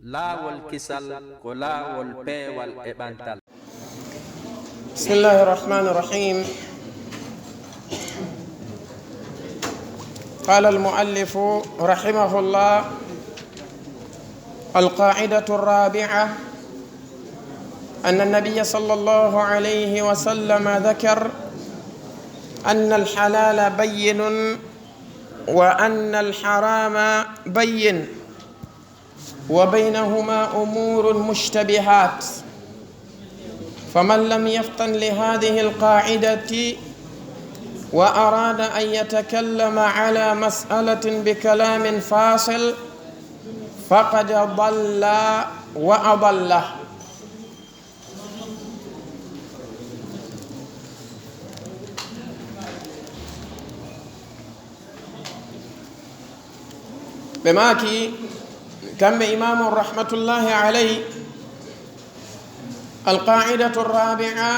laawol kisal ko laawol peewal e ɓantal. Bismillahi rahmani rahim. قال المؤلف رحمه الله: القاعدة الرابعة أن النبي صلى الله عليه وسلم ذكر أن الحلال بين وأن الحرام بين وبينهما أمور مشتبهات، فمن لم يفطن لهذه القاعدة وأراد أن يتكلم على مسألة بكلام فاصل فقد ضل وأضل. بماكي كم إمام رحمة الله عليه القاعدة الرابعة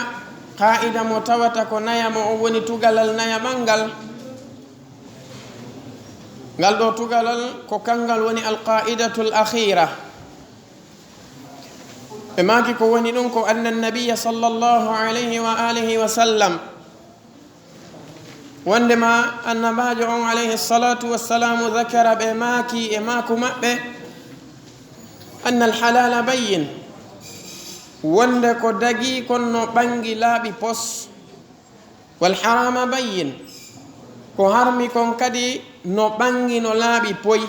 قاعدة متوتك نيا مؤوني تغلل نيا منغل قال دو تغلل كوكانغل وني القاعدة الأخيرة بماكي كوني ننكو أن النبي صلى الله عليه وآله وسلم وعندما أن باجع عليه الصلاة والسلام ذكر بماكي إماكو مأبه أن الحلال بين wonde ko dagi konno ɓangi laaɓi pos, wal harama bayin ko harmi kon kadi no ɓangi no laaɓi poy,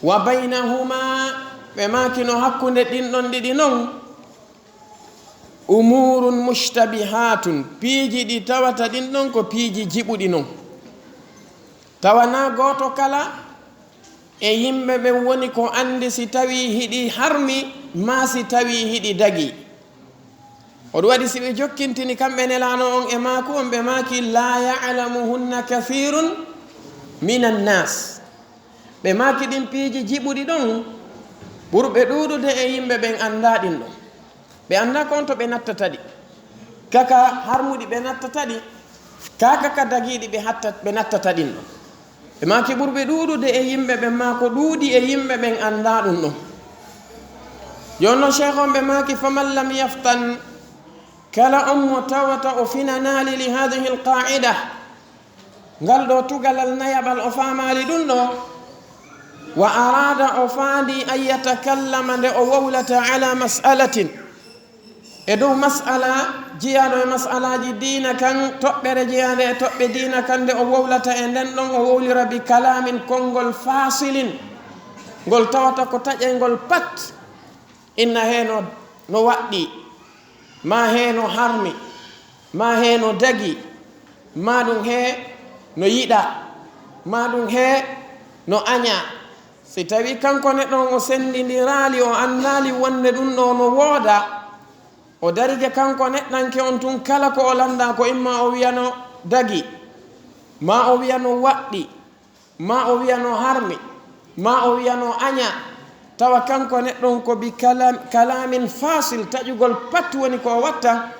wa baynahuma ɓe maki no hakkunde ɗinɗon ɗiɗi non umurun mushtabihatun, piiji ɗi tawata ɗin ɗon ko piiji jiɓuɗi non. tawana goto kala e yimɓe ɓe woni ko andi si tawi hiɗi harmi ma si tawi hiɗi dagi. oɗum waɗi si ɓe jokkintini kamɓe nelano on e maako on ɓe maki la ya'lamuhunna kathirun min annas, ɓe maki ɗin piiji jiɓuɗi ɗon ɓurɓe ɗuɗude e yimɓe ɓen anda ɗin ɗon. ɓe anda kon to ɓe nattataɗi, kaka harmuɗi ɓe nattataɗi, kaka dagiɗi ɓe nattata ɗin ɗon. ɓe maki ɓurɓe ɗuɗude e yimɓe ɓen ma ko ɗuuɗi e yimɓe ɓen anda ɗum ɗon. jonno cheikh on ɓe maki faman lam yaftan, kala on mo tawata o finanali li hadihi alqaida, ngal ɗo tugalal nayaɓal o famali ɗum ɗo, wa arada o faandi an yatakallama nde o wowlata ala mas'alatin e dow mas'ala jiyaɗo e mas'alaji diina kan, toɓɓere jiyade e toɓɓe diina kan, nde o wowlata e nden ɗon o wowlira bi kalamin konngol fasilin, ngol tawata ko taƴelngol pat, inna heno no waɗɗi, ma heno harmi, ma heno dagi, ma ɗum he no yiɗa, ma ɗum he no aña. si tawi kanko neɗɗon o sendidirali o annali wonde ɗum ɗo no wooda, o darike kanko neɗɗanke on tun kala ko o landa ko imma o wiyano dagi, ma o wiyano waɗɗi, ma o wiyano harmi, ma o wiyano aña, tawa kanko neɗɗon ko bi kalamin fasil, taƴugol pat woni ko watta,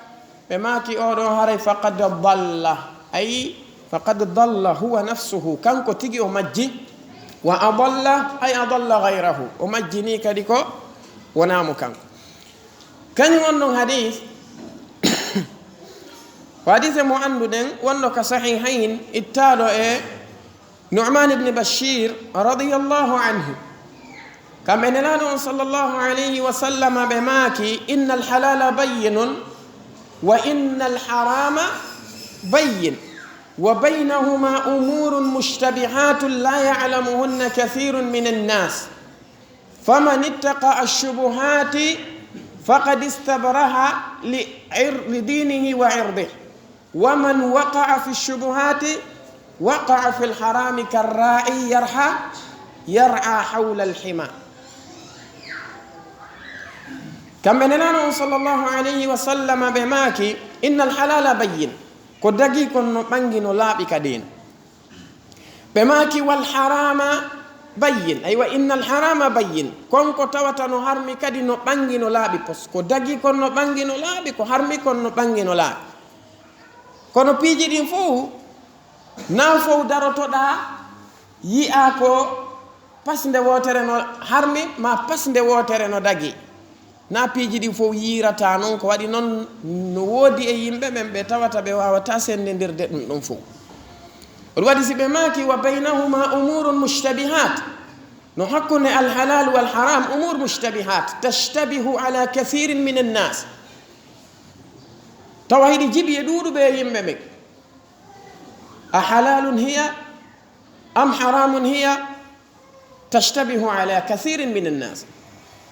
ɓe maki oɗo haray faqad dalla, ay faqad dalla huwa nafsuhu, kanko tigi o majji, wa adalla ay adalla gayrahu, o majjini kadi ko wonamo kanko. kañum on ɗon hadis ko hadise mo anduɗen wonno ka sahihain ittaɗo e Nu'man ibn Bashir radiyallahu anhu, kamɓe nelaɗo on sallallahu alayhi wa sallam ɓe maki inna alhalala bayyinun wa inna alharama bayyin wa baynahuma umurun mushtabihatun la ya'lamuhunna kathirun min annas, faman ittaqa ash-shubuhati faqad istabraha li dinihi wa irdihi, wa man waqa'a fi ash-shubuhati waqa'a fi al-harami karra'i yar'a hawla al-hima. kamɓe nenano on sallallahu alayhi wa sallam ɓe maki inna alhalala bayyin, ko dagi kon no ɓangi no laaɓi kadin. ɓe maki wal harama bayyin, aywa inna alharama bayyin, konko tawata no harmi kadi no ɓangi no laaɓi pos, ko dagi kon no ɓangi no laaɓi, ko harmi kon no ɓangi no laaɓi. kono piiji ɗin fof na fof darotoɗa yi'a ko pasnde wotere no harmi ma pasnde wotere no dagi na piiji ɗi fof yirata noon ko waɗi noon no woodi e yimɓe ɓen ɓe tawata ɓe wawata sendedirde ɗum ɗon fof oɗum waɗi si ɓe maaki wa baynahuma umurun mushtabihat no hakkunde alhalal walharam umur mushtabihat tashtabihu ala kathirin min annas tawa hiɗi jiɓi e ɗuuɗuɓe e yimɓe ɓen a halalun hiya am haramun hiya tashtabihu ala kathirin min annas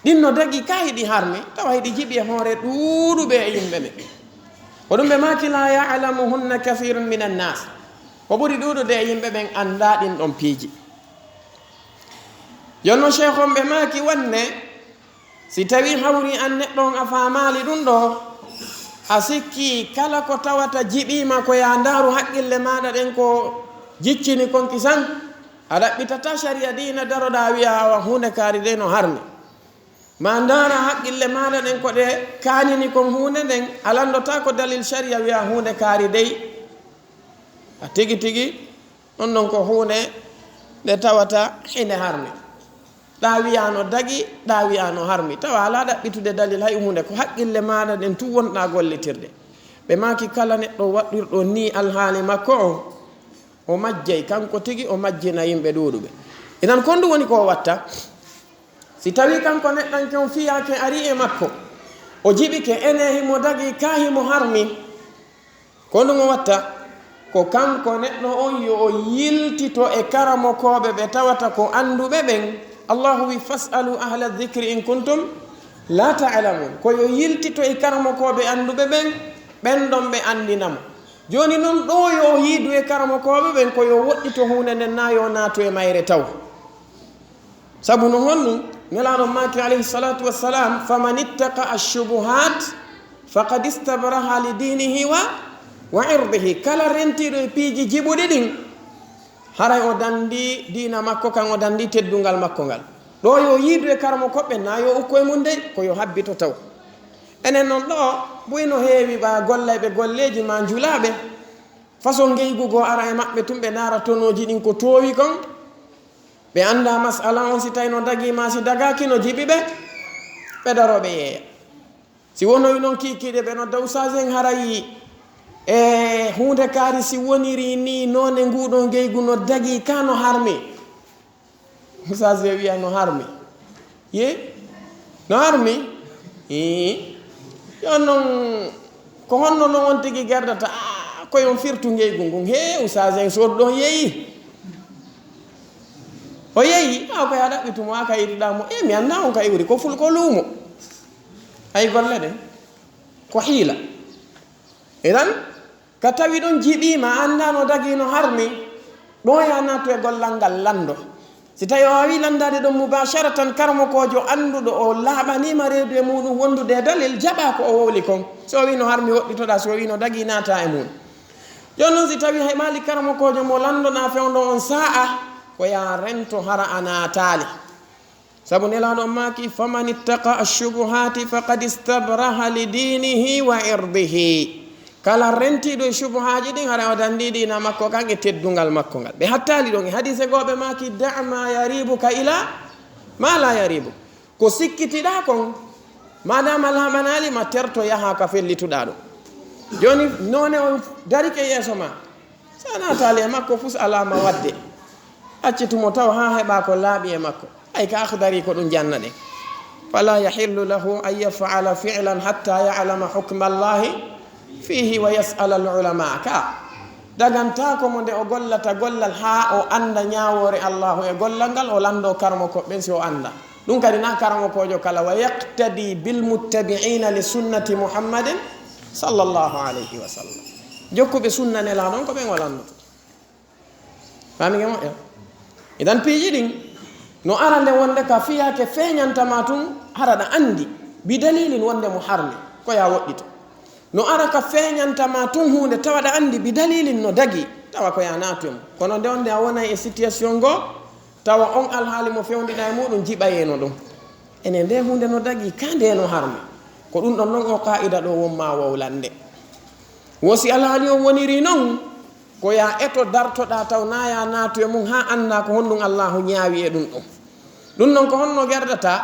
ɗin no dagi ka hiɗi harmi tawa hiɗi jiɓi e hoore ɗuuɗuɓe e yimɓe ɓen ko ɗum ɓe maaki la yalamuhunna kathirun min annas ko ɓuri ɗuuɗude e yimɓe ɓen annda ɗin ɗon piiji jonno cheikh on ɓe maaki wanne si tawi hawri an neɗɗo on a faamaali ɗum ɗo a sikki kala ko tawata jiɓima ko ya ndaaru haqqille maɗa ɗen ko jiccini konki san a ɗaɓɓitata sharia dina daroɗa wiya awa hunde kaari de no harmi ma ndaara haqqille maɗa ɗen ko ɗe kaanini kon hunde nden a landota ko dalil sharia wiya hunde kaari dey a tigi tigi ɗon ɗon ko hunde nde tawata hine harmi ɗa wiya no dagi ɗa wiya no harmi tawa ala ɗaɓɓitude dalil hay hunde ko haqqille maɗa ɗen tu wonɗa gollitirde ɓe maki kala neɗɗo waɗɗirɗo ni alhaali makko o majjay kanko tigi o majjina yimɓe ɗuuɗuɓe inan kon ɗum woni ko watta si tawi kanko neɗɗanke on fiyake ari e makko o jiɓike ene himo dagi ka himo harmi ko ɗum o watta ko kanko neɗɗo on yo o yiltito e karamokoɓe ɓe tawata ko anduɓe ɓen allahu wi fasalu ahla dhicri in kuntum la ta'lamun ko yo yiltito e karamokoɓe anduɓe ɓen ɓen ɗon ɓe andinamo joni noon ɗo yo yiidu e karamokoɓe ɓen ko yo woɗɗito hunde nden na yo naatu e mayre taw sabu no honɗum nelaɗon maki alayhi salatu wassalam faman ittaqa ashubuhat faqad istabraha li dinihi wa irdihi kala rentiɗo e piiji jiɓuɗi ɗin haray o dandi dina makko kan o dandi teddungal makko ngal ɗo yo yiidu e karamo koɓɓe na yo ukko e mum dey ko yo habbito taw enen noon ɗo ɓuyno heewi ɓa gollayɓe golleji ma julaɓe façon geygugo ara e maɓɓe tum ɓe naara tonoji ɗin ko towi kon ɓe anda masala on si tawi no dagima si dagaki no jiɓi ɓe ɓe daroɓe yeeya si wonoyi noon kikiɗe ɓe no daw sagen harayi e hunde kaari si woniri ni none nguɗon geygu no dagi ka no harmi usage wiya no harmi ye no harmi yon noon ko honno noon on tigi gerdata koyon firtu geygu ngun he usage sood ɗon yeeyi o yeeyi ko ya ɗaɓɓitumo a ka yiɗiɗamo mi anda on ka iwri ko ful ko luumo ay golle ɗe ko hiila idan ka tawi ɗon jiɓima anda no dagi no harmi ɗon ya nattu e gollal ngal lando si tawi o wawi landade ɗon mubasharatan karmokojo anduɗo o laaɓanima reedu e muɗum wondude e dalil jaɓa ko o wowli kon so wi no harmi woɗɗitoɗa so wi no dagi nata e mum joni noon si tawi hay mali karmokojo mo landona fewdo on sa'a ko ya rento hara a natali sabu nelaɗo maki faman ittaqa ashubuhati faqad istabraha li dinihi wa irdihi kala rentiɗo e shubuhaji ɗin hara o dandi dina makko kan e teddungal makko ngal ɓe hattali ɗon e hadise goɓe maki da ma yaribuka ila ma la yaribu ko sikkitiɗa kon madama laɓanali ma terto yaha ka fellituɗa ɗum joni none o darike yeeso ma sa natali e makko fus alama wadde accitumo taw ha heɓa ko laaɓi e makko ay ka akhdari ko ɗum janna ɗen fala yahillu lahu an yafala fi'lan hatta ya'lama hukma allahi fihi wa yas'ala al-ulama ka daganta ko mo nde o gollata gollal ha o anda ñawore allahu e gollal ngal o lando karmo ko ɓen si o anda ɗum kadi na karmo kojo kala wa yaqtadi bil muttabi'ina li sunnati muhammadin sallallahu alayhi wa sallam jokkuɓe sunna nela ɗon ko ɓen o landoto famige moƴƴa idan piiji ɗin no ara nde wonde ka fiyake feñantama tun haraɗa andi bi dalilin wonde mo harmi ko ya woɗɗito no ara ka feñantama tun hunde tawaɗa andi bi dalilin no dagi tawa ko ya naatu mo kono nde onde a wonay e situation go tawa on alhaali mo fewndina e muɗum jiɓayeno ɗum ene nde hunde no dagi ka nde no harmi ko ɗum ɗon noon o qa'ida ɗo wonma wowlande wosi alhaali o woniri noon ko ya eto dartoɗa taw na ya naatu e mum ha anda ko honɗum allahu ñaawi e ɗum ɗum ɗum noon ko honno gerdata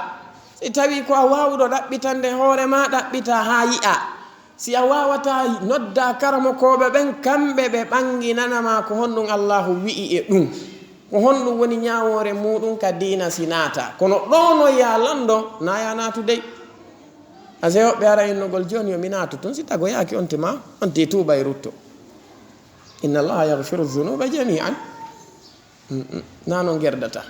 si tawi ko a wawɗo ɗaɓɓitande hoore ma ɗaɓɓita ha yi'a si a wawata nodda karamokoɓe ɓen kamɓe ɓe ɓanginanama ko honɗum allahu wi'i e ɗum ko honɗum woni ñawore muɗum ka dina si naata kono ɗono ya lando na ya naatu dey ase hoɓɓe ara innogol joni yomi naatu toon si tago yaaki on tema on ti tuuba e rutto inna allaha yahfiru dhunuba jami'an na non gerdata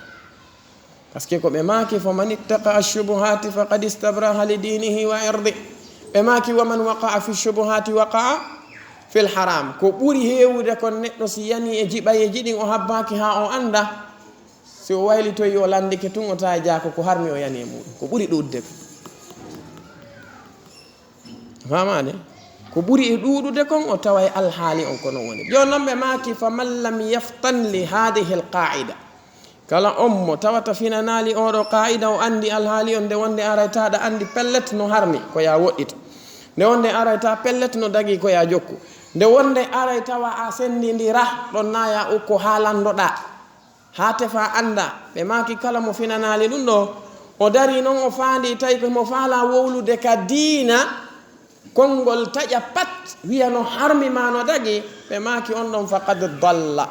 par ce que ko ɓe maaki fo man ittaqa ashubuhati faqad istabraha li dinihi wa irdi ɓe maaki waman waqa'a fi shubuhati waqa'a fil haram ko ɓuri heewude kon neɗɗo si yani e jiɓayeji ɗin o habbaki ha o anda si o waylitoyi o landike tun o tawa jaako ko harmi o yani e muɗum ko ɓuri ɗuɗde famane ko ɓuri e ɗuɗude kon o tawa e alhaali on kono woni joni noon ɓe maaki fa man lam yaftan li hadihi l qa'ida kala on mo tawata finanali oɗo qa'ida o andi alhaali on nde wonde araytaɗa andi pellet no harmi ko ya woɗɗita nde wonde arayta pellet no dagi ko ya jokku nde wonde aray tawa a sendidira ɗon naya ukko ha landoɗa ha tefa anda ɓe maki kala mo finanali ɗum ɗo o dari noon o faandi tawi ko mo faala wowlude ka diina konngol taƴa pat wiya no harmi ma no dagi ɓe maki on ɗon faqad dalla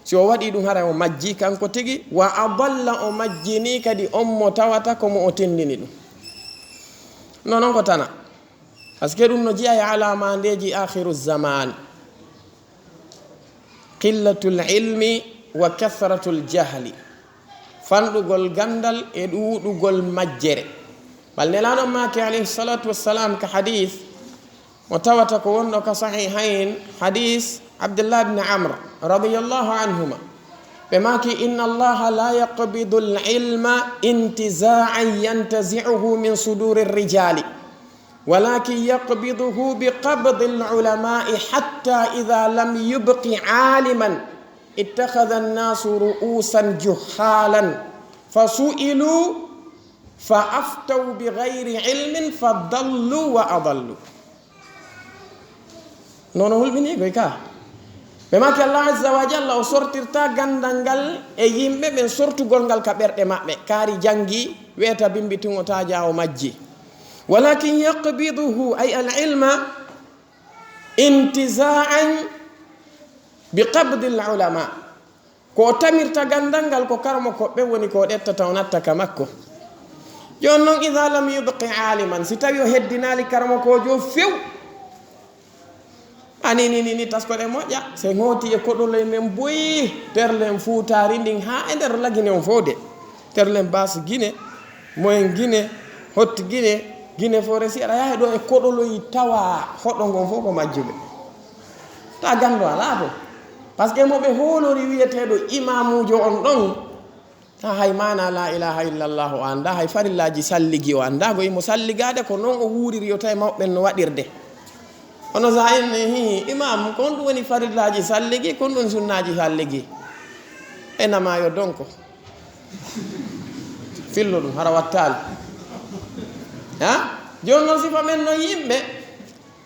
si o waɗi ɗum hara o majji kanko tigi wa adalla o majjini kadi on mo tawata komo o tendini ɗum nonon ko tana par ce que ɗum no jiya e alamandeji akhiru zaman qillatul ilmi wa kathratul jahli fanɗugol gandal e ɗuɗugol majjere bal nelaɗon maki alayhi salatu wassalam ka hadith mo tawata ko wonɗo ka sahihain hadith abdullah ibn amr radiyallahu anhuma ɓe maki inna allaha la yaqbidu al-ilma intiza'an yantazi'uhu min suduri rijali ولكن يقبضه بقبض العلماء حتى إذا لم يبق عالما اتخذ الناس رؤوسا جهالا فسئلوا فأفتوا بغير علم فضلوا وأضلوا nono hulɓini koy ka ɓe maki allah azza wa jalla o sortirta gandal ngal e yimɓe ɓen sortugol ngal ka ɓerɗe maɓɓe kaari jangi wiyata bimbitimo taja o majji ولكن يقبضه أي العلم انتزاعا بقبض العلماء ko tamirta gandangal ko karmo ko be woni ko dettata on atta kamakko jon non idha lam yubqi aliman si tawi o heddinali karmo ko jo few ani ni tasko de moƴƴa se ngoti e kodole men boyi terlen fuutari ndin ha e nder lagine on fode terlen bas gine moyen gine hotti gine gine foresi aɗa yaha ɗo e koɗoloyi tawa hoɗo ngon fof ko majjuɓe ta gando ala to par ce que moɓe holori wiyeteɗo imamujo on ɗon ta hay mana la ilaha illallah o anda hay farillaji salligi o anda go imo salligade ko noon o wuuriri yo tawi mawɓen no waɗirde hono sa en hi imam kon ɗum woni farillaji salligi kon ɗum sunnaji salligi enama yo donko fillo ɗum hara wattali joni noon sifa men no yimɓe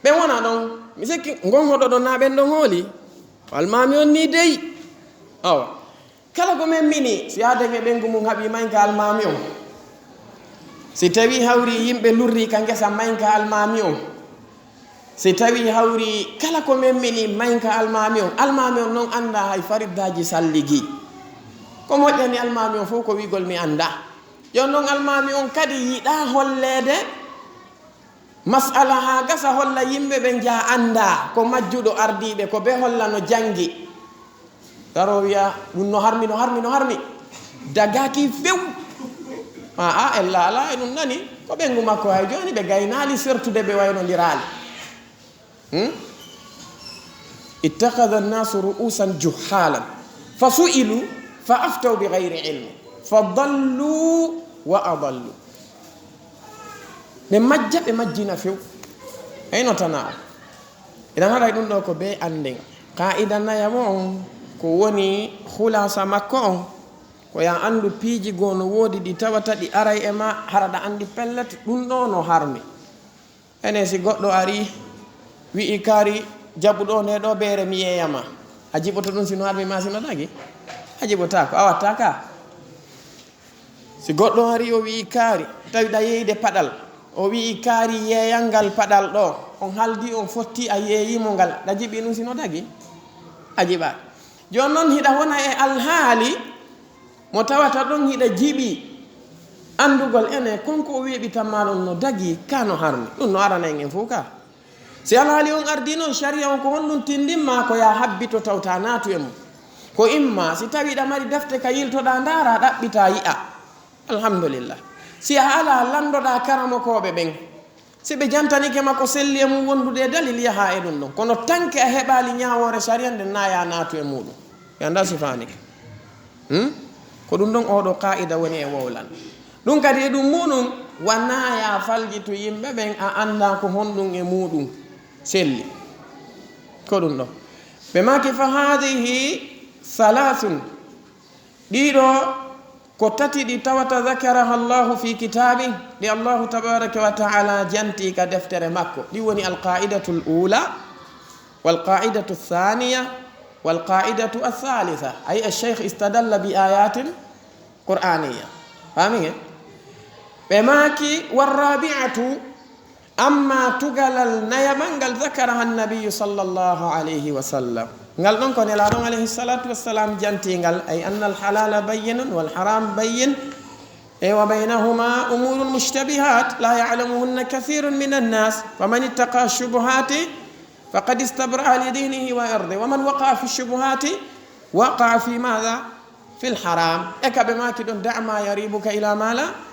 ɓe wona ɗon mi sikki gon hoɗo ɗon na ɓen ɗon hooli almami on ni dey awa kala ko men mini si yadeke ɓengu mum haaɓi maynka almami on si tawi hawri yimɓe lurri ka ngesa maynka almami on si tawi hawri kala ko men mini maynka almami on noon anda hay fariddaji salligi ko moƴƴani almami on fof ko wigol mi anda jon noon almami on kadi yiɗa hollede masala ha gasa holla yimɓe ɓe jaa anda ko majjuɗo ardiɓe ko be holla no jangi garo wiya ɗum no harmi dagaki few a ella ala e ɗum nani ko ɓengu makko hay joni ɓe gaynali sertude ɓe waynodirali ittakhadha an-nasu ru'usan juhalan fa su'ilu fa aftaw bi ghayri ilmi fa dallu wa adallu ɓe majja ɓe majjina few eyno tana idan haɗay ɗum ɗo ko be anden qa'ida nayamo on ko woni hulasa makko on ko ya andu piiji goo no woodi ɗi tawata ɗi aray e ma haraɗa andi pellet ɗum ɗo no harmi ene si goɗɗo ari wi'i kaari jaɓuɗo nde ɗo ɓeere mi yeyama a jiɓoto ɗum sino harmi ma sino ɗagi a jiɓota ko a watta ka si goɗɗo hari o wi kaari tawi da yeyde padal o wi kaari yeeyangal padal ɗo on haldi on fotti a yeeyimo ngal da jibi ɗum sino dagi a jiɓa jon noon hiɗa wona e alhaali mo tawata ɗon hiɗa jiɓi andugol ene konko o weeɓi tamma ɗon no dagi ka no harmi ɗum no arana en fof ka si alhaali on ardi noon sharia on ko honɗum tindinma ko ya habbito tawta naatu e mum ko imma si tawi ɗa mari defte ka yiltoɗa ndaara ɗaɓɓita yi'a alhamdulillah si a ala landoɗa karamokoɓe ɓen si ɓe jantanike makko selli e mum wondude e dalil yaha e ɗum ɗon kono tanke a heɓali ñawore sharia nde naya naatu e muɗum yanda sifanike ko ɗum ɗon oɗo qaida woni e wowlan ɗum kadi e ɗum muɗum wanaya faljitu yimɓe ɓen a anda ko honɗum e muɗum selli ko ɗum ɗo ɓe maki fa hadihi salasun ɗiɗo ko tati ɗi tawata zakaraha allahu fi kitabi ɗi allahu tabaraka wa taala janti ka deftere makko ɗi woni alqaidatu l ula walqaidatu lthaniya walqaidatu althalitha ay alcheikh istadalla bi ayatin qur'aniya famige ɓe maki warrabiatu amma tugalal nayamangal zakaraha annabiyu sallllahu alayhi wa sallam ngal ɗon ko nelaɗon alayhi salatu wassalam jantingal ay anna alhalala bayyinun walharam bayyin e wa baynahuma umurun mushtabihat la yalamuhunna kathirun min annas faman ittaqa shubuhati faqad istabra'a li dinihi wa irdi waman waqa'a fi shubuhati waqa'a fi madha fi lharam e kaɓe maki ɗon dama yaribuka ila mala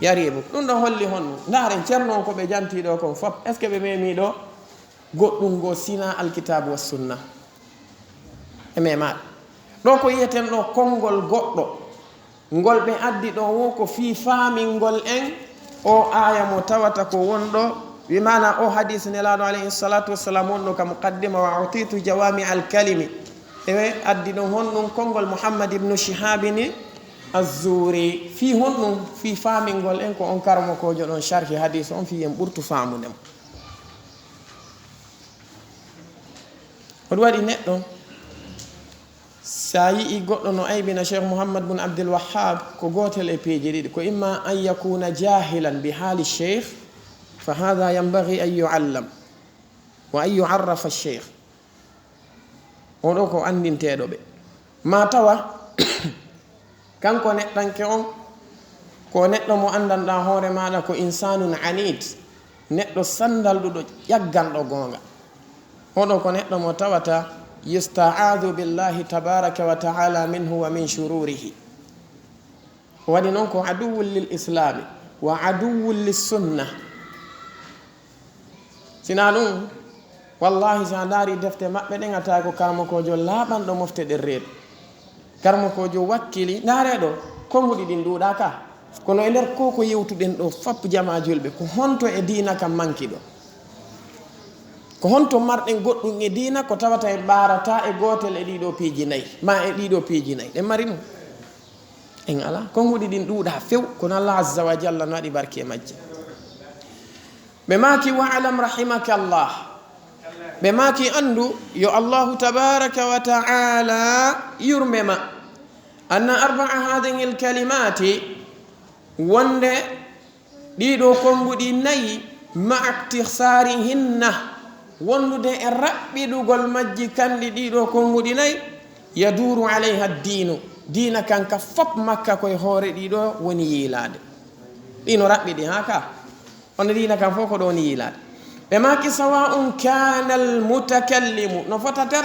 yaribuk ɗum ɗo holli honno ndaren ceernon ko ɓe jantiɗo kon fop est ce que ɓe memiɗo goɗɗum go sina alkitabu wa sunna e memaɗe ɗo ko yiyeten ɗo konngol goɗɗo ngol ɓe addi ɗo wo ko fi faamingol en o aya mo tawata ko wonɗo wimana o hadis nelaɗo alayhi salatu wassalam wonɗo ka muqaddima wa utitu jawami alkalimi e addi ɗon honɗum konngol mouhammad ibnu shihabini azzouri fi honɗum fi faamingol en ko on karmo kojo ɗon charhi hadis on fi en ɓurtu faamudemo hoɗum waɗi neɗɗo sa yii goɗɗo no aybina cheikh mouhammad bun abdulwahab ko gotel e peeji ɗiɗi ko imma an yakuna jahilan bi haali cheikh fa hada yambagi an yuallam wa an yuarrafa cheikh oɗo ko andinteɗo ɓe ma tawa kanko neɗɗanke on ko neɗɗo mo andanɗa hoore maɗa ko insanun anid neɗɗo sandalɗuɗo ƴagganɗo gonga oɗo ko neɗɗo mo tawata yusta'adu billahi tabaraka wa ta'ala minhu wa min shururihi waɗi noon ko aduwwun lil islami wa aduwwun lis sunna sina ɗum wallahi sa daari defte maɓɓe ɗen a tawi ko karmakojo laaɓanɗo mofte ɗen reedu karmakojo wakkili ndareɗo konguɗi ɗin ɗuuɗa ka kono e nder ko yewtuɗen ɗo fop jama julɓe ko honto e diina kam manki ɗo ko honto marɗen goɗɗum e diina ko tawata en ɓarata e gotel e ɗiɗo piiji nayyi ma e ɗiɗo piiji nayyi ɗen mari ɗum en ala konguɗi ɗin ɗuuɗa few kono allah azza wa jalla no waɗi barke e majje ɓe maki wa alam rahimaka allah ɓe maki andu yo allahu tabaraka wa taala yurmema anna arbaa hadihi lkalimati wonde ɗiɗo konguɗi nayyi ma iktisarihinna wondude e raɓɓiɗugol majji kandi ɗiɗo konguɗi nayyi yaduru alayha dinu dina kanka fop makka koye hoore ɗiɗo woni yiilade ɗino raɓɓiɗi ha ka ono dina kan fof ko ɗo woni yiilade ɓe maki sawa'un kana almutakallimu no fota ter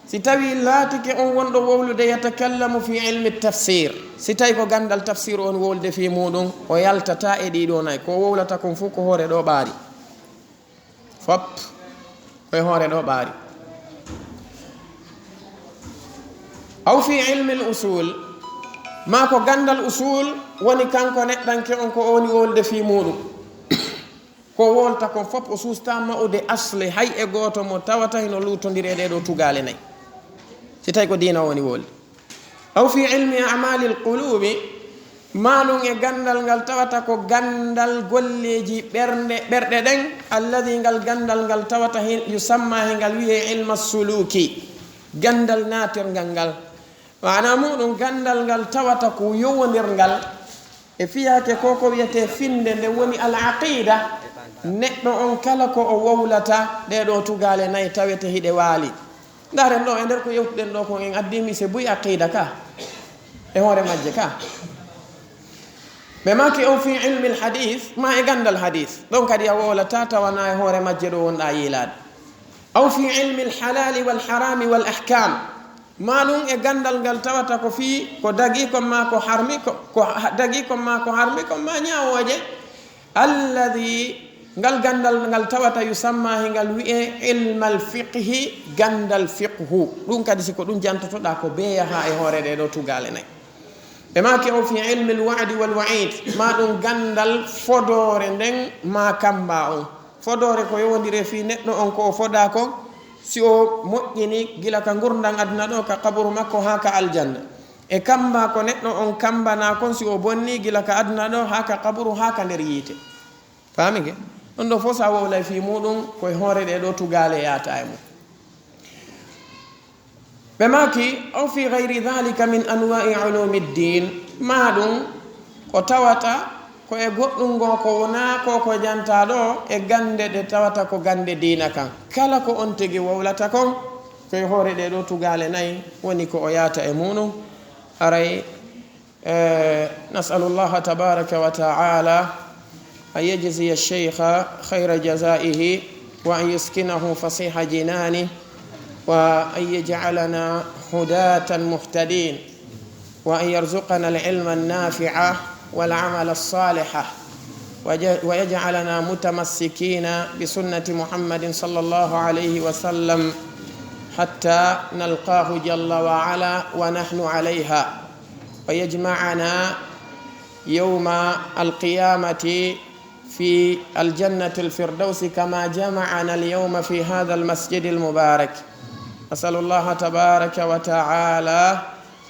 si tawi laatike on wonɗo wowlude yatakallamu fi ilmi tafsir si tawi ko gandal tafsir on wowlude fi muɗum o yaltata e ɗiɗo nayyi ko wowlata kon fof ko hoore ɗo ɓaari fop koye hoore ɗo ɓaari aw fi ilmi l usul ma ko gandal usul woni kanko neɗɗanke on ko woni wowlude fi muɗum ko wolta kon fof o sustama ude asle hay e goto mo tawata hino lutodiri e ɗeɗo tugale nayyi si tawi ko dina woni wolde aw fi ilmi amali l qulubi maɗum e gandal ngal tawata ko gandal golleji ɓerɗe ɗen alladi ngal gandal ngal tawata yusamma he ngal wiye ilma suluki gandal natirgal ngal mana muɗum gandal ngal tawata ko yowodirngal e fiyake koko wiyete finde nde woni al aqida neɗɗo on kala ko o wowlata ɗeɗo tugale nayi tawete hiɗe waali ndaren ɗo e nder ko yewtuɗen ɗo ko en addimi se buy aqida ka e hoore majje ka ɓe maki o fi ilmi l hadith ma e gandal hadith ɗon kadi a wowlata tawana e hoore majje ɗo wonɗa yiilade aw fi ilmi l halali wal harami wal ahkam ma ɗum e gandal ngal tawata ko fi ko dagi kon ma ko harmi ko dagi kon ma ko harmi kon ma ñawoje alladi ngal gandal ngal tawata yusamma hingal wi'e ilmal fiqhi gandal fiqhu ɗum kadi siko ɗum jantotoɗa ko beeya ha e hoore ɗe ɗo tugale nayi ɓe maki o fi ilmi l wa'di wal wa'id ma ɗum gandal fodore nden ma kamba on fodore ko yowodire fi neɗɗo on ko o foda kon si o moƴƴini gila ka gurdan aduna ɗo ka kaburu makko ha ka aljanna e kamba ko neɗɗo on kambana kon si o bonni gila ka aduna ɗo ha ka kaburu ha ka nder yiite famike ɗon ɗo fof sa wowlay fi muɗum koye hoore ɗe ɗo tugale yata e mum ɓe maki aw fi gayri dhalika min anwa'i ulumi ddin ma ɗum ko tawata ko e goɗɗum ngo ko wona ko ko janta ɗo e gande ɗe tawata ko gande dina kan kala ko on tigi wowlata kon koye hoore ɗe ɗo tugale nayi woni ko o yata e muɗum aray nasalu llaha tabaraka wa taala an yajziya alcheikha khayra jazaihi wa an yuskinahu fasiha jinani wa an yajcalana hudatan muhtadin wa an yarzuqana alilma alnafica والعمل الصالح ويجعلنا متمسكين بسنة محمد صلى الله عليه وسلم حتى نلقاه جل وعلا ونحن عليها ويجمعنا يوم القيامة في الجنة الفردوس كما جمعنا اليوم في هذا المسجد المبارك أسأل الله تبارك وتعالى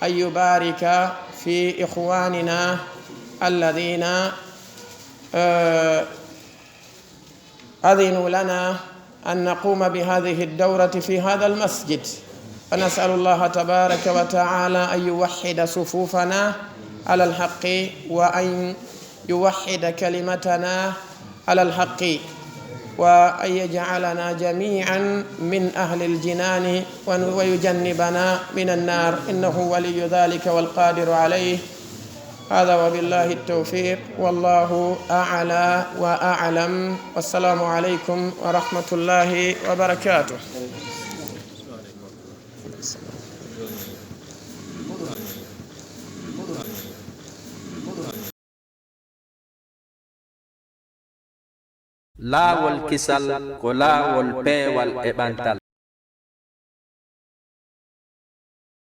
أن يبارك في إخواننا الذين أذنوا لنا أن نقوم بهذه الدورة في هذا المسجد فنسأل الله تبارك وتعالى أن يوحد صفوفنا على الحق وأن يوحد كلمتنا على الحق وأن يجعلنا جميعا من أهل الجنان ويجنبنا من النار إنه ولي ذلك والقادر عليه هذا وبالله التوفيق والله أعلى وأعلم والسلام عليكم ورحمة الله وبركاته. laawol kisal ko laawol peewal e ɓantal